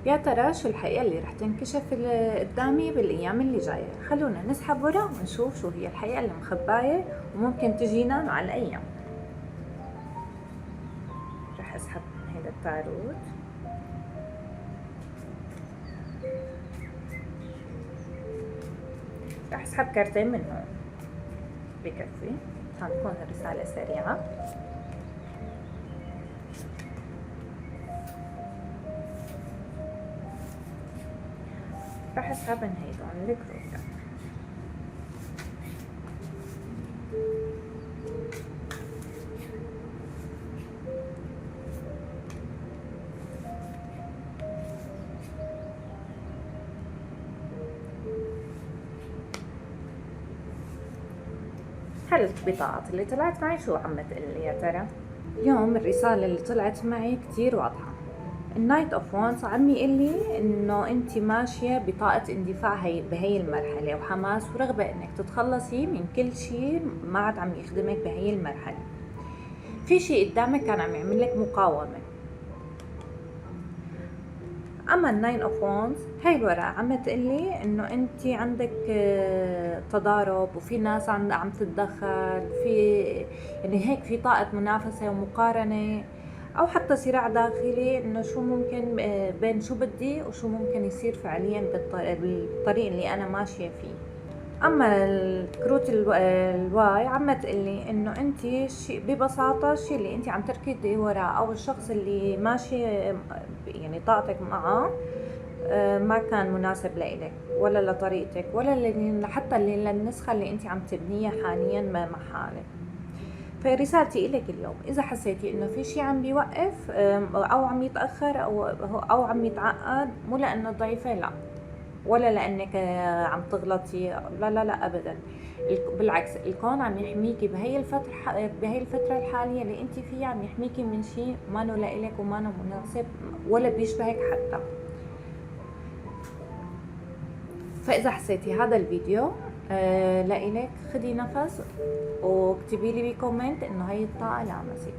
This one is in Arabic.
يا ترى شو الحقيقة اللي رح تنكشف قدامي بالأيام اللي جاية؟ خلونا نسحب ورا ونشوف شو هي الحقيقة اللي مخباية وممكن تجينا مع الأيام. رح أسحب من هيدا التاروت. رح أسحب كارتين من هون بكفي، هتكون الرسالة سريعة. رح أسحب من هيدون الكروت. هل البطاقات اللي طلعت معي شو عم تقلي يا ترى؟ اليوم الرسالة اللي طلعت معي كتير واضحة. النايت اوف وانس عم يقول لي انه انت ماشيه بطاقه اندفاع بهي المرحله وحماس ورغبه انك تتخلصي من كل شيء ما عاد عم يخدمك بهي المرحله. في شيء قدامك كان عم يعمل لك مقاومه. اما الناين اوف وانس هاي الورقه عم تقلي انه انت عندك تضارب وفي ناس عم تتدخل في، يعني هيك في طاقه منافسه ومقارنه او حتى صراع داخلي انه شو ممكن بين شو بدي وشو ممكن يصير فعليا بالطريق اللي انا ماشيه فيه. اما الكروت الواي عم تقلي انه انت ببساطه الشيء اللي انت عم تركضي وراه او الشخص اللي ماشي يعني طاقتك معه ما كان مناسب لإلك ولا لطريقتك ولا حتى للنسخه اللي انت عم تبنيها حاليا مع حالك. فرسالتي إلك اليوم إذا حسيتي إنه في شيء عم بيوقف أو عم يتأخر أو عم يتعقد، مو لأنه ضعيفة، لا، ولا لأنك عم تغلطي، لا لا لا أبدا. بالعكس الكون عم يحميكي بهي الفترة الحالية اللي أنت فيها، عم يحميكي من شيء ما نو لإلك وما نو مناسب ولا بيشبهك حتى. فإذا حسيتي هذا الفيديو لإلك، خدي نفس واكتبي لي بكومنت إنه هي الطاقة لامستك.